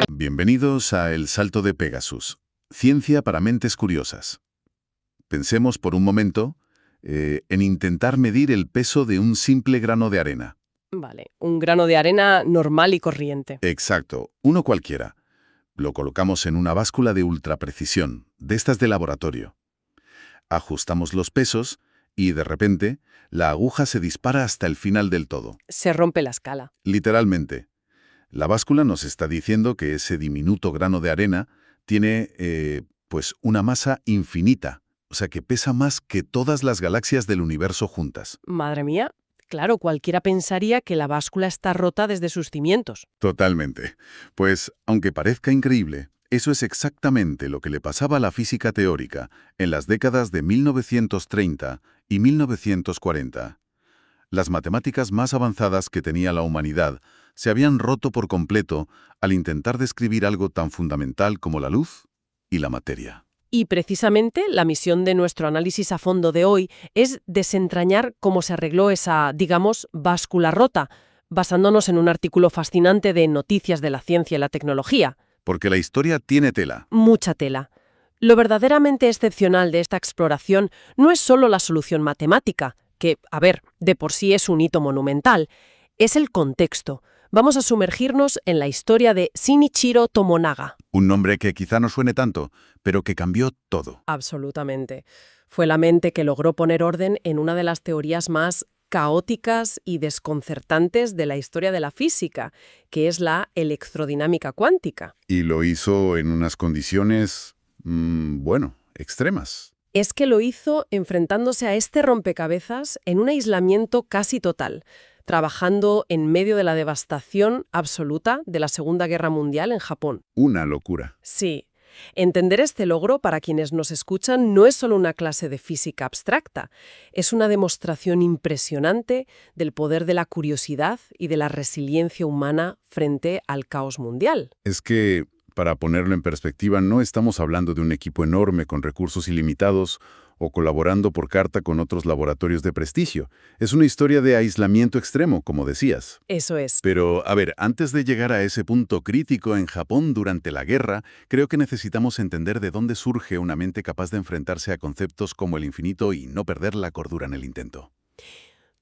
Bienvenidos a El Salto de Pegasus, ciencia para mentes curiosas. Pensemos por un momento en intentar medir el peso de un simple grano de arena. Vale, un grano de arena normal y corriente. Exacto, uno cualquiera. Lo colocamos en una báscula de ultraprecisión, de estas de laboratorio. Ajustamos los pesos y, de repente, la aguja se dispara hasta el final del todo. Se rompe la escala. Literalmente. La báscula nos está diciendo que ese diminuto grano de arena tiene, pues, una masa infinita, o sea que pesa más que todas las galaxias del universo juntas. Madre mía, claro, cualquiera pensaría que la báscula está rota desde sus cimientos. Totalmente. Pues, aunque parezca increíble, eso es exactamente lo que le pasaba a la física teórica en las décadas de 1930 y 1940. Las matemáticas más avanzadas que tenía la humanidad se habían roto por completo al intentar describir algo tan fundamental como la luz y la materia. Y precisamente la misión de nuestro análisis a fondo de hoy es desentrañar cómo se arregló esa, digamos, báscula rota, basándonos en un artículo fascinante de Noticias de la Ciencia y la Tecnología. Porque la historia tiene tela. Mucha tela. Lo verdaderamente excepcional de esta exploración no es solo la solución matemática, que, a ver, de por sí es un hito monumental, es el contexto. Vamos a sumergirnos en la historia de Shinichiro Tomonaga. Un nombre que quizá no suene tanto, pero que cambió todo. Absolutamente. Fue la mente que logró poner orden en una de las teorías más caóticas y desconcertantes de la historia de la física, que es la electrodinámica cuántica. Y lo hizo en unas condiciones, bueno, extremas. Es que lo hizo enfrentándose a este rompecabezas en un aislamiento casi total, trabajando en medio de la devastación absoluta de la Segunda Guerra Mundial en Japón. Una locura. Sí. Entender este logro, para quienes nos escuchan, no es solo una clase de física abstracta, es una demostración impresionante del poder de la curiosidad y de la resiliencia humana frente al caos mundial. Es que, para ponerlo en perspectiva, no estamos hablando de un equipo enorme con recursos ilimitados o colaborando por carta con otros laboratorios de prestigio. Es una historia de aislamiento extremo, como decías. Eso es. Pero, a ver, antes de llegar a ese punto crítico en Japón durante la guerra, creo que necesitamos entender de dónde surge una mente capaz de enfrentarse a conceptos como el infinito y no perder la cordura en el intento.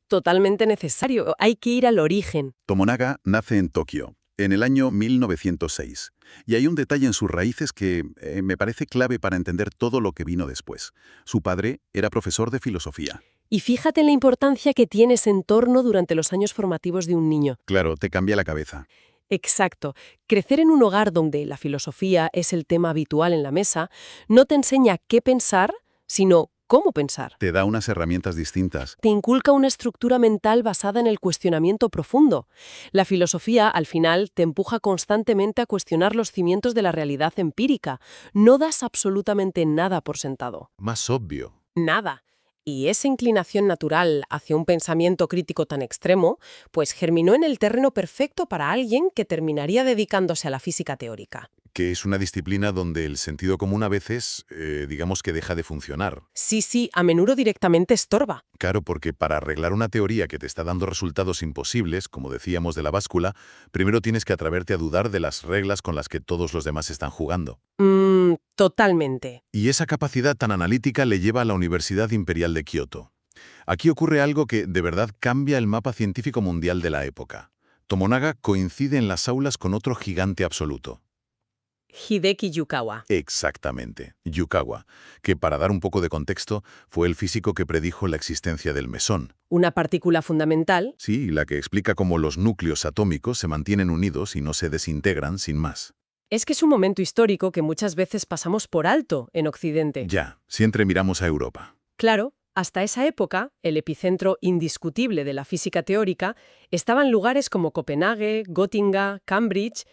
Totalmente necesario. Hay que ir al origen. Tomonaga nace en Tokio, en el año 1906. Y hay un detalle en sus raíces que me parece clave para entender todo lo que vino después. Su padre era profesor de filosofía. Y fíjate en la importancia que tiene ese entorno durante los años formativos de un niño. Claro, te cambia la cabeza. Exacto. Crecer en un hogar donde la filosofía es el tema habitual en la mesa no te enseña qué pensar, sino cómo pensar. Te da unas herramientas distintas. Te inculca una estructura mental basada en el cuestionamiento profundo. La filosofía, al final, te empuja constantemente a cuestionar los cimientos de la realidad empírica. No das absolutamente nada por sentado. Más obvio. Nada. Y esa inclinación natural hacia un pensamiento crítico tan extremo, pues germinó en el terreno perfecto para alguien que terminaría dedicándose a la física teórica. Que es una disciplina donde el sentido común a veces, digamos que deja de funcionar. Sí, a menudo directamente estorba. Claro, porque para arreglar una teoría que te está dando resultados imposibles, como decíamos de la báscula, primero tienes que atreverte a dudar de las reglas con las que todos los demás están jugando. Totalmente. Y esa capacidad tan analítica le lleva a la Universidad Imperial de Kioto. Aquí ocurre algo que de verdad cambia el mapa científico mundial de la época. Tomonaga coincide en las aulas con otro gigante absoluto. Hideki Yukawa. Exactamente, Yukawa, que para dar un poco de contexto, fue el físico que predijo la existencia del mesón. Una partícula fundamental. Sí, la que explica cómo los núcleos atómicos se mantienen unidos y no se desintegran sin más. Es que es un momento histórico que muchas veces pasamos por alto en Occidente. Ya, siempre miramos a Europa. Claro, hasta esa época, el epicentro indiscutible de la física teórica estaba en lugares como Copenhague, Gotinga, Cambridge,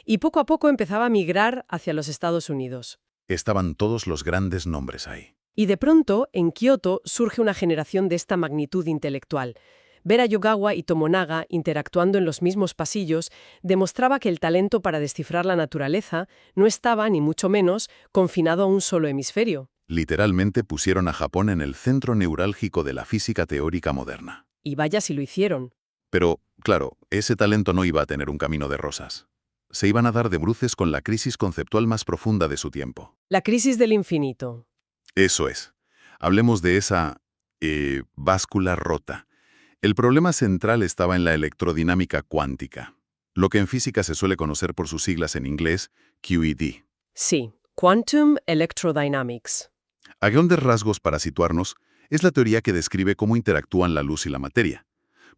y poco a poco empezaba a migrar hacia los Estados Unidos. Estaban todos los grandes nombres ahí. Y de pronto, en Kioto, surge una generación de esta magnitud intelectual. Ver a Yukawa y Tomonaga interactuando en los mismos pasillos demostraba que el talento para descifrar la naturaleza no estaba, ni mucho menos, confinado a un solo hemisferio. Literalmente pusieron a Japón en el centro neurálgico de la física teórica moderna. Y vaya si lo hicieron. Pero, claro, ese talento no iba a tener un camino de rosas. Se iban a dar de bruces con la crisis conceptual más profunda de su tiempo. La crisis del infinito. Eso es. Hablemos de esa báscula rota. El problema central estaba en la electrodinámica cuántica, lo que en física se suele conocer por sus siglas en inglés, QED. Sí, Quantum Electrodynamics. A grandes rasgos, para situarnos, es la teoría que describe cómo interactúan la luz y la materia.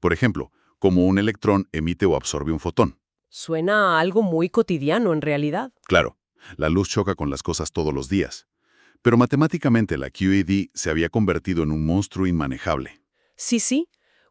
Por ejemplo, cómo un electrón emite o absorbe un fotón. Suena a algo muy cotidiano en realidad. Claro, la luz choca con las cosas todos los días. Pero matemáticamente la QED se había convertido en un monstruo inmanejable. Sí, sí.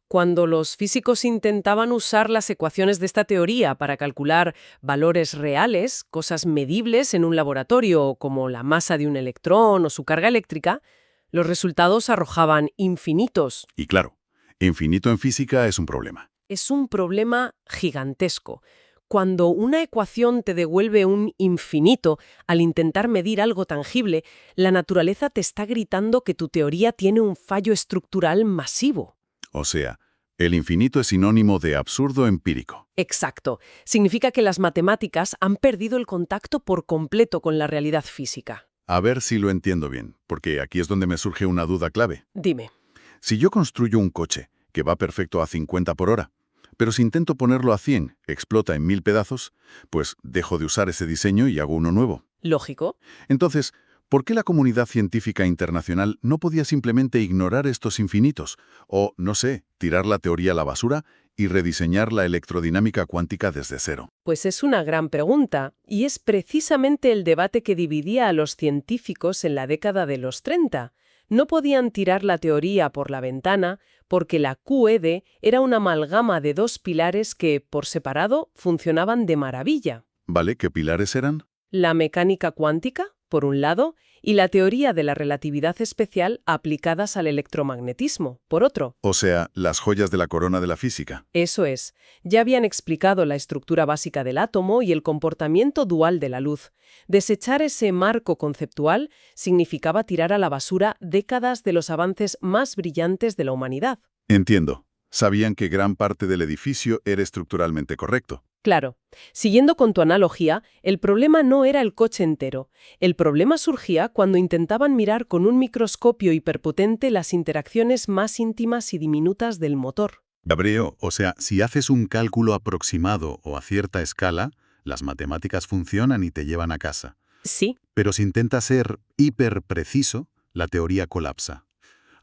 Cuando los físicos intentaban usar las ecuaciones de esta teoría para calcular valores reales, cosas medibles en un laboratorio, como la masa de un electrón o su carga eléctrica, los resultados arrojaban infinitos. Y claro, infinito en física es un problema. Es un problema gigantesco. Cuando una ecuación te devuelve un infinito al intentar medir algo tangible, la naturaleza te está gritando que tu teoría tiene un fallo estructural masivo. O sea, el infinito es sinónimo de absurdo empírico. Exacto. Significa que las matemáticas han perdido el contacto por completo con la realidad física. A ver si lo entiendo bien, porque aquí es donde me surge una duda clave. Dime. Si yo construyo un coche que va perfecto a 50 por hora, pero si intento ponerlo a 100, explota en 1000 pedazos, pues dejo de usar ese diseño y hago uno nuevo. ¿Lógico? Entonces, ¿por qué la comunidad científica internacional no podía simplemente ignorar estos infinitos? O, no sé, tirar la teoría a la basura y rediseñar la electrodinámica cuántica desde cero. Pues es una gran pregunta, y es precisamente el debate que dividía a los científicos en la década de los 30. No podían tirar la teoría por la ventana porque la QED era una amalgama de dos pilares que, por separado, funcionaban de maravilla. ¿Vale? ¿Qué pilares eran? La mecánica cuántica, por un lado, y la teoría de la relatividad especial aplicadas al electromagnetismo, por otro. O sea, las joyas de la corona de la física. Eso es. Ya habían explicado la estructura básica del átomo y el comportamiento dual de la luz. Desechar ese marco conceptual significaba tirar a la basura décadas de los avances más brillantes de la humanidad. Entiendo. Sabían que gran parte del edificio era estructuralmente correcto. Claro, siguiendo con tu analogía, el problema no era el coche entero. El problema surgía cuando intentaban mirar con un microscopio hiperpotente las interacciones más íntimas y diminutas del motor. Gabriel, o sea, si haces un cálculo aproximado o a cierta escala, las matemáticas funcionan y te llevan a casa. Sí. Pero si intentas ser hiperpreciso, la teoría colapsa.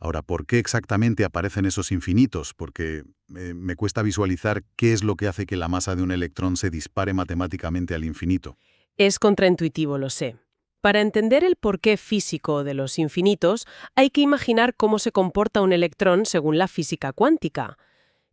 Ahora, ¿por qué exactamente aparecen esos infinitos? Porque me cuesta visualizar qué es lo que hace que la masa de un electrón se dispare matemáticamente al infinito. Es contraintuitivo, lo sé. Para entender el porqué físico de los infinitos, hay que imaginar cómo se comporta un electrón según la física cuántica.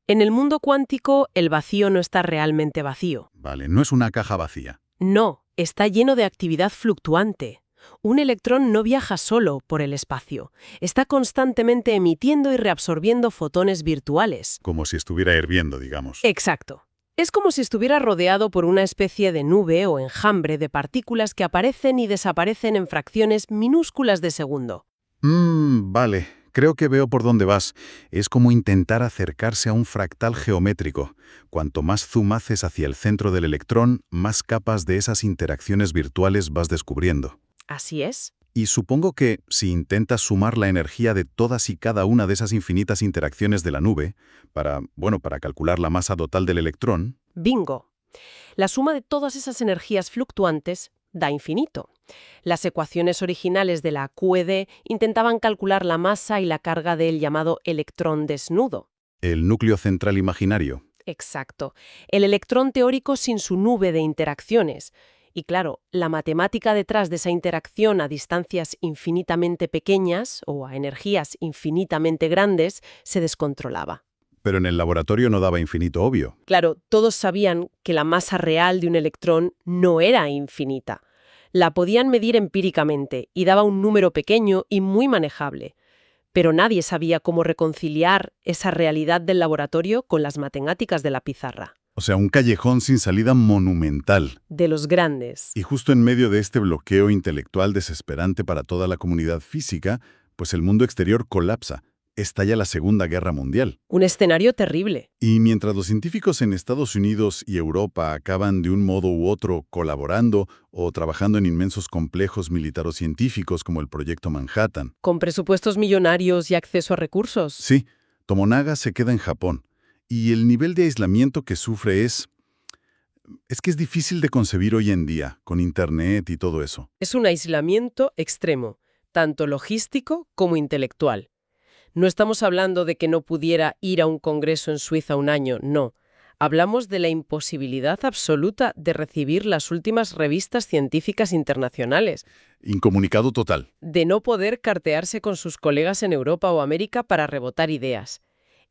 En el mundo cuántico, el vacío no está realmente vacío. Vale, no es una caja vacía. No, está lleno de actividad fluctuante. Un electrón no viaja solo por el espacio. Está constantemente emitiendo y reabsorbiendo fotones virtuales. Como si estuviera hirviendo, digamos. Exacto. Es como si estuviera rodeado por una especie de nube o enjambre de partículas que aparecen y desaparecen en fracciones minúsculas de segundo. Vale. Creo que veo por dónde vas. Es como intentar acercarse a un fractal geométrico. Cuanto más zoom haces hacia el centro del electrón, más capas de esas interacciones virtuales vas descubriendo. Así es. Y supongo que, si intentas sumar la energía de todas y cada una de esas infinitas interacciones de la nube, para calcular la masa total del electrón... Bingo. La suma de todas esas energías fluctuantes da infinito. Las ecuaciones originales de la QED intentaban calcular la masa y la carga del llamado electrón desnudo. El núcleo central imaginario. Exacto. El electrón teórico sin su nube de interacciones. Y claro, la matemática detrás de esa interacción a distancias infinitamente pequeñas o a energías infinitamente grandes se descontrolaba. Pero en el laboratorio no daba infinito obvio. Claro, todos sabían que la masa real de un electrón no era infinita. La podían medir empíricamente y daba un número pequeño y muy manejable. Pero nadie sabía cómo reconciliar esa realidad del laboratorio con las matemáticas de la pizarra. O sea, un callejón sin salida monumental. De los grandes. Y justo en medio de este bloqueo intelectual desesperante para toda la comunidad física, pues el mundo exterior colapsa. estalla la Segunda Guerra Mundial. Un escenario terrible. Y mientras los científicos en Estados Unidos y Europa acaban de un modo u otro colaborando o trabajando en inmensos complejos militaro-científicos como el Proyecto Manhattan. Con presupuestos millonarios y acceso a recursos. Sí, Tomonaga se queda en Japón. Y el nivel de aislamiento que sufre es que es difícil de concebir hoy en día, con Internet y todo eso. Es un aislamiento extremo, tanto logístico como intelectual. No estamos hablando de que no pudiera ir a un congreso en Suiza un año, no. Hablamos de la imposibilidad absoluta de recibir las últimas revistas científicas internacionales. Incomunicado total. De no poder cartearse con sus colegas en Europa o América para rebotar ideas.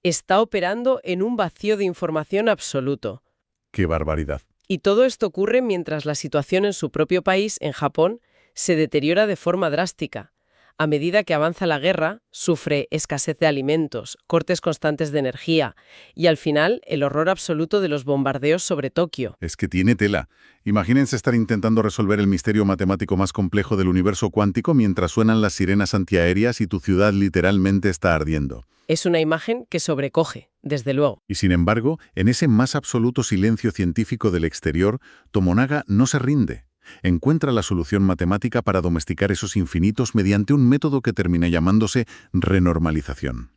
Está operando en un vacío de información absoluto. ¡Qué barbaridad! Y todo esto ocurre mientras la situación en su propio país, en Japón, se deteriora de forma drástica. A medida que avanza la guerra, sufre escasez de alimentos, cortes constantes de energía y, al final, el horror absoluto de los bombardeos sobre Tokio. Es que tiene tela. Imagínense estar intentando resolver el misterio matemático más complejo del universo cuántico mientras suenan las sirenas antiaéreas y tu ciudad literalmente está ardiendo. Es una imagen que sobrecoge, desde luego. Y sin embargo, en ese más absoluto silencio científico del exterior, Tomonaga no se rinde. Encuentra la solución matemática para domesticar esos infinitos mediante un método que termina llamándose renormalización.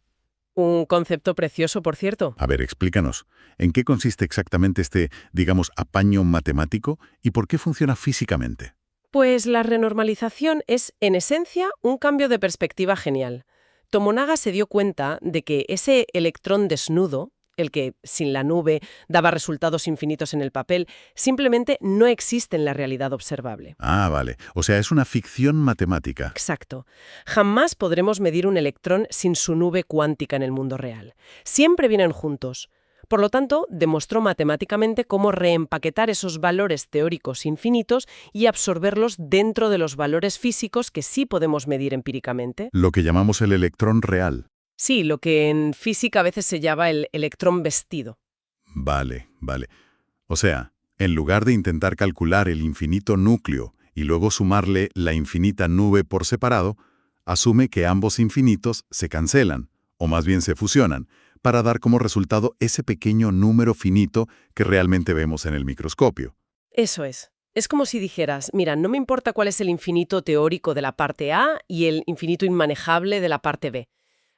Un concepto precioso, por cierto. A ver, explícanos, ¿en qué consiste exactamente este, digamos, apaño matemático y por qué funciona físicamente? Pues la renormalización es, en esencia, un cambio de perspectiva genial. Tomonaga se dio cuenta de que ese electrón desnudo, el que, sin la nube, daba resultados infinitos en el papel, simplemente no existe en la realidad observable. Ah, vale. O sea, es una ficción matemática. Exacto. Jamás podremos medir un electrón sin su nube cuántica en el mundo real. Siempre vienen juntos. Por lo tanto, demostró matemáticamente cómo reempaquetar esos valores teóricos infinitos y absorberlos dentro de los valores físicos que sí podemos medir empíricamente. Lo que llamamos el electrón real. Sí, lo que en física a veces se llama el electrón vestido. Vale, vale. O sea, en lugar de intentar calcular el infinito núcleo y luego sumarle la infinita nube por separado, asume que ambos infinitos se cancelan, o más bien se fusionan, para dar como resultado ese pequeño número finito que realmente vemos en el microscopio. Eso es. Es como si dijeras, mira, no me importa cuál es el infinito teórico de la parte A y el infinito inmanejable de la parte B.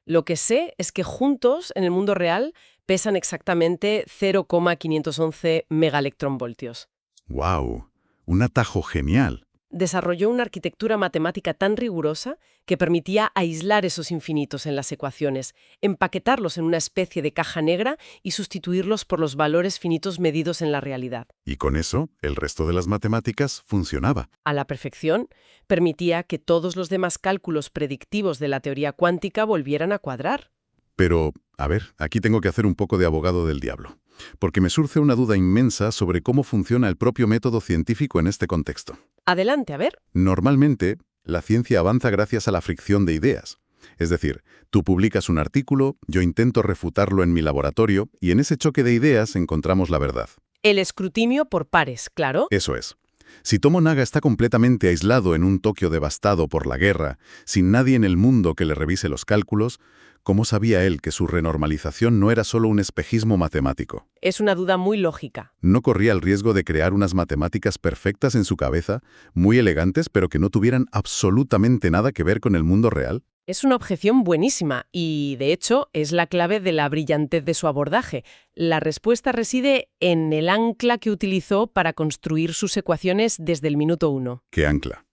Lo que sé es que juntos, en el mundo real, pesan exactamente 0,511 megaelectronvoltios. ¡Wow! Un atajo genial. Desarrolló una arquitectura matemática tan rigurosa que permitía aislar esos infinitos en las ecuaciones, empaquetarlos en una especie de caja negra y sustituirlos por los valores finitos medidos en la realidad. Y con eso, el resto de las matemáticas funcionaba. A la perfección, permitía que todos los demás cálculos predictivos de la teoría cuántica volvieran a cuadrar. Pero, a ver, aquí tengo que hacer un poco de abogado del diablo, porque me surge una duda inmensa sobre cómo funciona el propio método científico en este contexto. Adelante, a ver. Normalmente, la ciencia avanza gracias a la fricción de ideas. Es decir, tú publicas un artículo, yo intento refutarlo en mi laboratorio y en ese choque de ideas encontramos la verdad. El escrutinio por pares, claro. Eso es. Si Tomonaga está completamente aislado en un Tokio devastado por la guerra, sin nadie en el mundo que le revise los cálculos, ¿cómo sabía él que su renormalización no era solo un espejismo matemático? Es una duda muy lógica. ¿No corría el riesgo de crear unas matemáticas perfectas en su cabeza, muy elegantes, pero que no tuvieran absolutamente nada que ver con el mundo real? Es una objeción buenísima y, de hecho, es la clave de la brillantez de su abordaje. La respuesta reside en el ancla que utilizó para construir sus ecuaciones desde el minuto 1. ¿Qué ancla?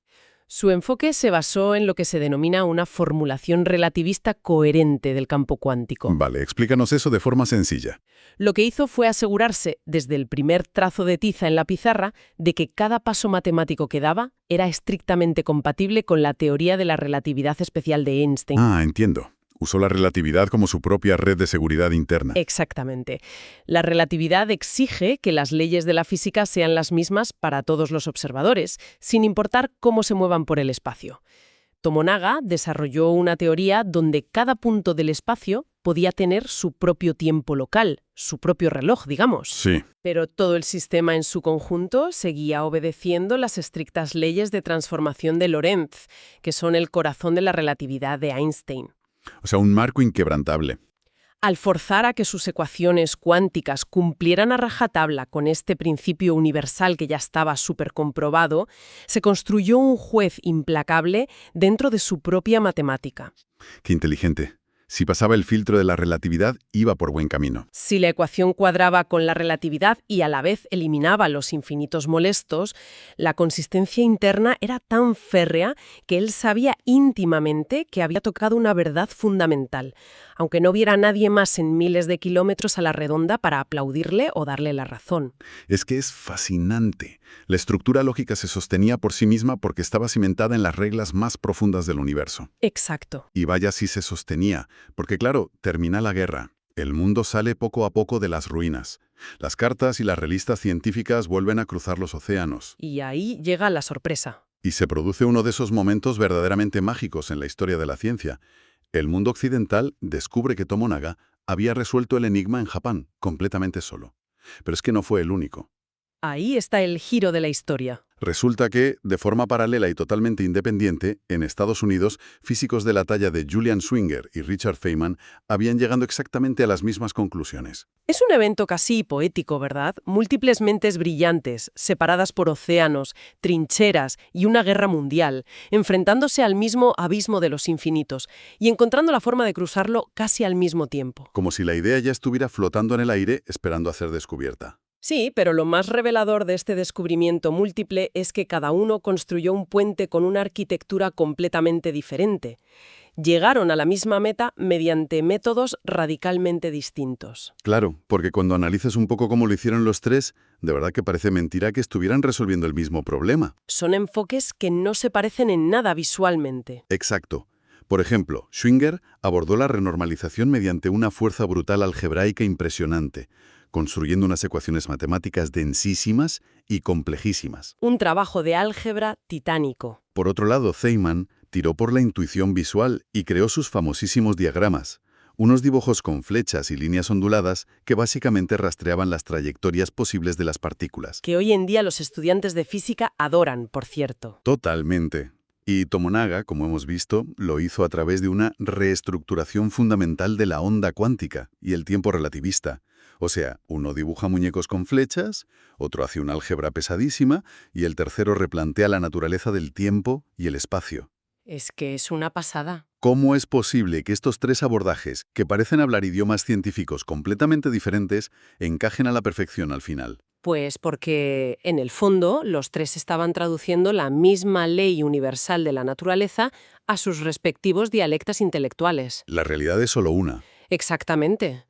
Su enfoque se basó en lo que se denomina una formulación relativista coherente del campo cuántico. Vale, explícanos eso de forma sencilla. Lo que hizo fue asegurarse, desde el primer trazo de tiza en la pizarra, de que cada paso matemático que daba era estrictamente compatible con la teoría de la relatividad especial de Einstein. Ah, entiendo. Usó la relatividad como su propia red de seguridad interna. Exactamente. La relatividad exige que las leyes de la física sean las mismas para todos los observadores, sin importar cómo se muevan por el espacio. Tomonaga desarrolló una teoría donde cada punto del espacio podía tener su propio tiempo local, su propio reloj, digamos. Sí. Pero todo el sistema en su conjunto seguía obedeciendo las estrictas leyes de transformación de Lorentz, que son el corazón de la relatividad de Einstein. O sea, un marco inquebrantable. Al forzar a que sus ecuaciones cuánticas cumplieran a rajatabla con este principio universal que ya estaba súper comprobado, se construyó un juez implacable dentro de su propia matemática. Qué inteligente. Si pasaba el filtro de la relatividad, iba por buen camino. Si la ecuación cuadraba con la relatividad y a la vez eliminaba los infinitos molestos, la consistencia interna era tan férrea que él sabía íntimamente que había tocado una verdad fundamental, aunque no hubiera nadie más en miles de kilómetros a la redonda para aplaudirle o darle la razón. Es que es fascinante. La estructura lógica se sostenía por sí misma porque estaba cimentada en las reglas más profundas del universo. Exacto. Y vaya si se sostenía, porque claro, termina la guerra. El mundo sale poco a poco de las ruinas. Las cartas y las revistas científicas vuelven a cruzar los océanos. Y ahí llega la sorpresa. Y se produce uno de esos momentos verdaderamente mágicos en la historia de la ciencia. El mundo occidental descubre que Tomonaga había resuelto el enigma en Japón, completamente solo. Pero es que no fue el único. Ahí está el giro de la historia. Resulta que, de forma paralela y totalmente independiente, en Estados Unidos, físicos de la talla de Julian Schwinger y Richard Feynman habían llegado exactamente a las mismas conclusiones. Es un evento casi poético, ¿verdad? Múltiples mentes brillantes, separadas por océanos, trincheras y una guerra mundial, enfrentándose al mismo abismo de los infinitos y encontrando la forma de cruzarlo casi al mismo tiempo. Como si la idea ya estuviera flotando en el aire esperando a ser descubierta. Sí, pero lo más revelador de este descubrimiento múltiple es que cada uno construyó un puente con una arquitectura completamente diferente. Llegaron a la misma meta mediante métodos radicalmente distintos. Claro, porque cuando analices un poco cómo lo hicieron los tres, de verdad que parece mentira que estuvieran resolviendo el mismo problema. Son enfoques que no se parecen en nada visualmente. Exacto. Por ejemplo, Schwinger abordó la renormalización mediante una fuerza brutal algebraica impresionante, construyendo unas ecuaciones matemáticas densísimas y complejísimas. Un trabajo de álgebra titánico. Por otro lado, Feynman tiró por la intuición visual y creó sus famosísimos diagramas, unos dibujos con flechas y líneas onduladas que básicamente rastreaban las trayectorias posibles de las partículas. Que hoy en día los estudiantes de física adoran, por cierto. Totalmente. Y Tomonaga, como hemos visto, lo hizo a través de una reestructuración fundamental de la onda cuántica y el tiempo relativista. O sea, uno dibuja muñecos con flechas, otro hace una álgebra pesadísima y el tercero replantea la naturaleza del tiempo y el espacio. Es que es una pasada. ¿Cómo es posible que estos tres abordajes, que parecen hablar idiomas científicos completamente diferentes, encajen a la perfección al final? Pues porque, en el fondo, los tres estaban traduciendo la misma ley universal de la naturaleza a sus respectivos dialectas intelectuales. La realidad es solo una. Exactamente.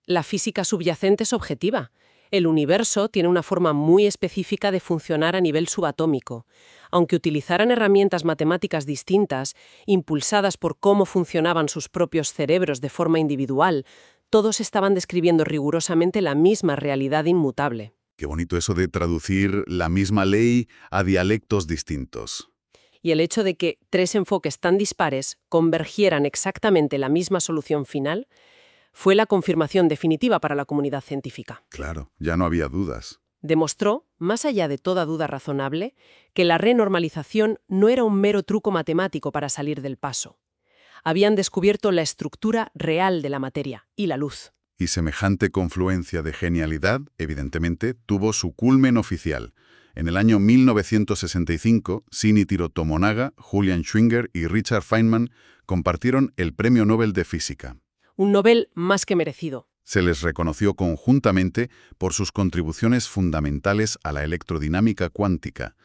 La física subyacente es objetiva. El universo tiene una forma muy específica de funcionar a nivel subatómico. Aunque utilizaran herramientas matemáticas distintas, impulsadas por cómo funcionaban sus propios cerebros de forma individual, todos estaban describiendo rigurosamente la misma realidad inmutable. Qué bonito eso de traducir la misma ley a dialectos distintos. Y el hecho de que tres enfoques tan dispares convergieran exactamente en la misma solución final fue la confirmación definitiva para la comunidad científica. Claro, ya no había dudas. Demostró, más allá de toda duda razonable, que la renormalización no era un mero truco matemático para salir del paso. Habían descubierto la estructura real de la materia y la luz. Y semejante confluencia de genialidad, evidentemente, tuvo su culmen oficial. En el año 1965, Shinichiro Tomonaga, Julian Schwinger y Richard Feynman compartieron el Premio Nobel de Física. Un Nobel más que merecido. Se les reconoció conjuntamente por sus contribuciones fundamentales a la electrodinámica cuántica.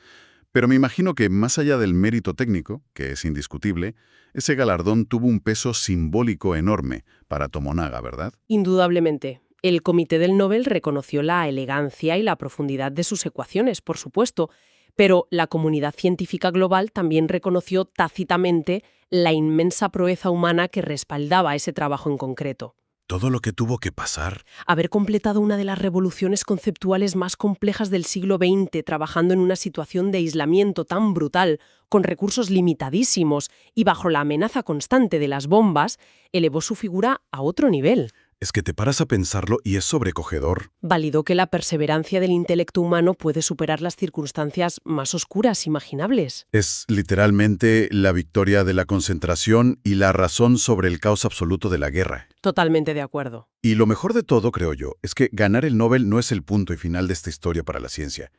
Pero me imagino que, más allá del mérito técnico, que es indiscutible, ese galardón tuvo un peso simbólico enorme para Tomonaga, ¿verdad? Indudablemente. El Comité del Nobel reconoció la elegancia y la profundidad de sus ecuaciones, por supuesto, pero la comunidad científica global también reconoció tácitamente la inmensa proeza humana que respaldaba ese trabajo en concreto. Todo lo que tuvo que pasar. Haber completado una de las revoluciones conceptuales más complejas del siglo XX trabajando en una situación de aislamiento tan brutal, con recursos limitadísimos y bajo la amenaza constante de las bombas, elevó su figura a otro nivel. Es que te paras a pensarlo y es sobrecogedor. Validó que la perseverancia del intelecto humano puede superar las circunstancias más oscuras imaginables. Es literalmente la victoria de la concentración y la razón sobre el caos absoluto de la guerra. Totalmente de acuerdo. Y lo mejor de todo, creo yo, es que ganar el Nobel no es el punto y final de esta historia para la ciencia.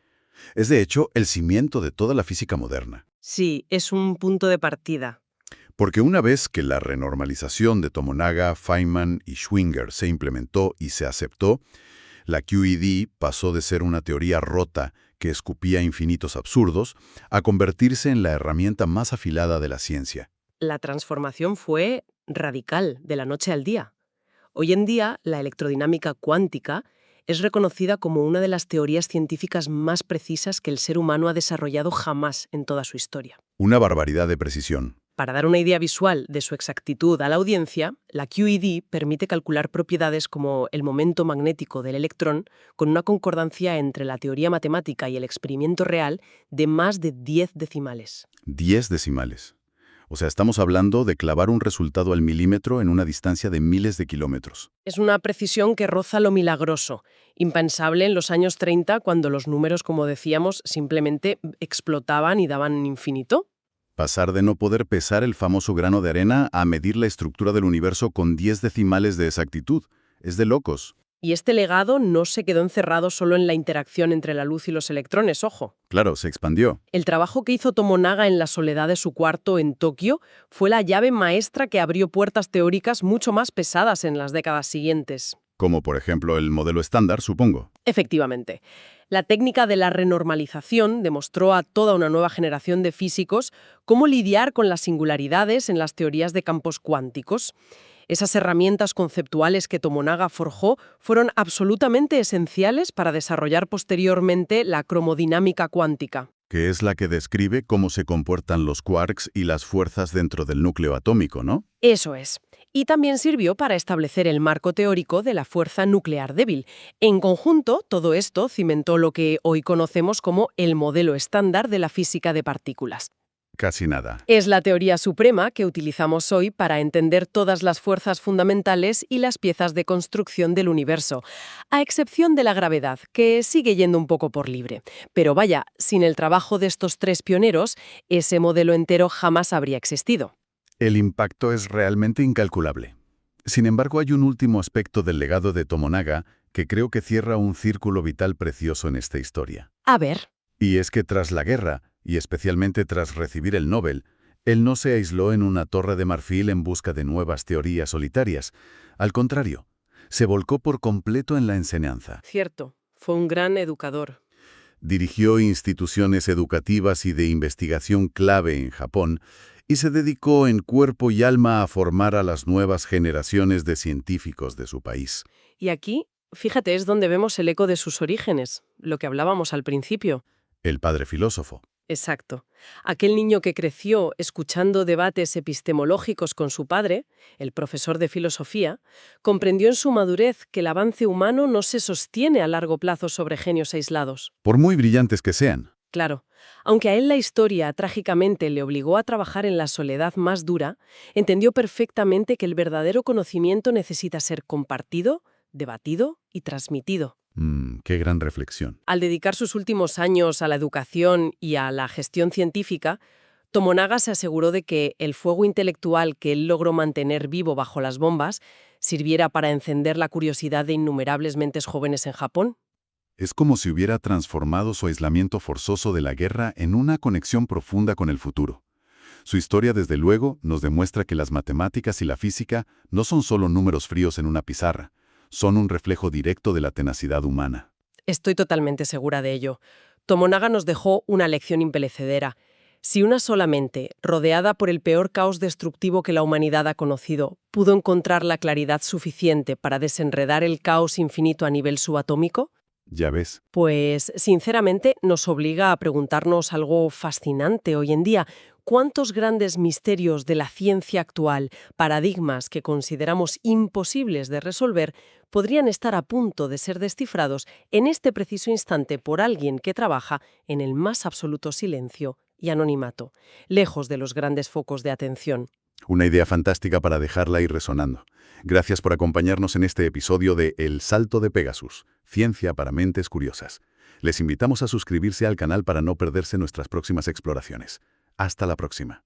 Es de hecho el cimiento de toda la física moderna. Sí, es un punto de partida. Porque una vez que la renormalización de Tomonaga, Feynman y Schwinger se implementó y se aceptó, la QED pasó de ser una teoría rota que escupía infinitos absurdos a convertirse en la herramienta más afilada de la ciencia. La transformación fue radical, de la noche al día. Hoy en día, la electrodinámica cuántica es reconocida como una de las teorías científicas más precisas que el ser humano ha desarrollado jamás en toda su historia. Una barbaridad de precisión. Para dar una idea visual de su exactitud a la audiencia, la QED permite calcular propiedades como el momento magnético del electrón con una concordancia entre la teoría matemática y el experimento real de más de 10 decimales. 10 decimales. O sea, estamos hablando de clavar un resultado al milímetro en una distancia de miles de kilómetros. Es una precisión que roza lo milagroso, impensable en los años 30 cuando los números, como decíamos, simplemente explotaban y daban infinito. Pasar de no poder pesar el famoso grano de arena a medir la estructura del universo con 10 decimales de exactitud. Es de locos. Y este legado no se quedó encerrado solo en la interacción entre la luz y los electrones, ojo. Claro, se expandió. El trabajo que hizo Tomonaga en la soledad de su cuarto en Tokio fue la llave maestra que abrió puertas teóricas mucho más pesadas en las décadas siguientes. Como por ejemplo el modelo estándar, supongo. Efectivamente. La técnica de la renormalización demostró a toda una nueva generación de físicos cómo lidiar con las singularidades en las teorías de campos cuánticos. Esas herramientas conceptuales que Tomonaga forjó fueron absolutamente esenciales para desarrollar posteriormente la cromodinámica cuántica. Que es la que describe cómo se comportan los quarks y las fuerzas dentro del núcleo atómico, ¿no? Eso es. Y también sirvió para establecer el marco teórico de la fuerza nuclear débil. En conjunto, todo esto cimentó lo que hoy conocemos como el modelo estándar de la física de partículas. Casi nada. Es la teoría suprema que utilizamos hoy para entender todas las fuerzas fundamentales y las piezas de construcción del universo, a excepción de la gravedad, que sigue yendo un poco por libre. Pero vaya, sin el trabajo de estos tres pioneros, ese modelo entero jamás habría existido. El impacto es realmente incalculable. Sin embargo, hay un último aspecto del legado de Tomonaga que creo que cierra un círculo vital precioso en esta historia. A ver. Y es que tras la guerra, y especialmente tras recibir el Nobel, él no se aisló en una torre de marfil en busca de nuevas teorías solitarias. Al contrario, se volcó por completo en la enseñanza. Cierto, fue un gran educador. Dirigió instituciones educativas y de investigación clave en Japón y se dedicó en cuerpo y alma a formar a las nuevas generaciones de científicos de su país. Y aquí, fíjate, es donde vemos el eco de sus orígenes, lo que hablábamos al principio. El padre filósofo. Exacto. Aquel niño que creció escuchando debates epistemológicos con su padre, el profesor de filosofía, comprendió en su madurez que el avance humano no se sostiene a largo plazo sobre genios aislados. Por muy brillantes que sean. Claro, aunque a él la historia trágicamente le obligó a trabajar en la soledad más dura, entendió perfectamente que el verdadero conocimiento necesita ser compartido, debatido y transmitido. Qué gran reflexión. Al dedicar sus últimos años a la educación y a la gestión científica, Tomonaga se aseguró de que el fuego intelectual que él logró mantener vivo bajo las bombas sirviera para encender la curiosidad de innumerables mentes jóvenes en Japón. Es como si hubiera transformado su aislamiento forzoso de la guerra en una conexión profunda con el futuro. Su historia, desde luego, nos demuestra que las matemáticas y la física no son solo números fríos en una pizarra, son un reflejo directo de la tenacidad humana. Estoy totalmente segura de ello. Tomonaga nos dejó una lección imperecedera. Si una sola mente, rodeada por el peor caos destructivo que la humanidad ha conocido, pudo encontrar la claridad suficiente para desenredar el caos infinito a nivel subatómico, Ya ves. pues, sinceramente, nos obliga a preguntarnos algo fascinante hoy en día. ¿Cuántos grandes misterios de la ciencia actual, paradigmas que consideramos imposibles de resolver, podrían estar a punto de ser descifrados en este preciso instante por alguien que trabaja en el más absoluto silencio y anonimato, lejos de los grandes focos de atención? Una idea fantástica para dejarla ir resonando. Gracias por acompañarnos en este episodio de El Salto de Pegasus, Ciencia para Mentes Curiosas. Les invitamos a suscribirse al canal para no perderse nuestras próximas exploraciones. Hasta la próxima.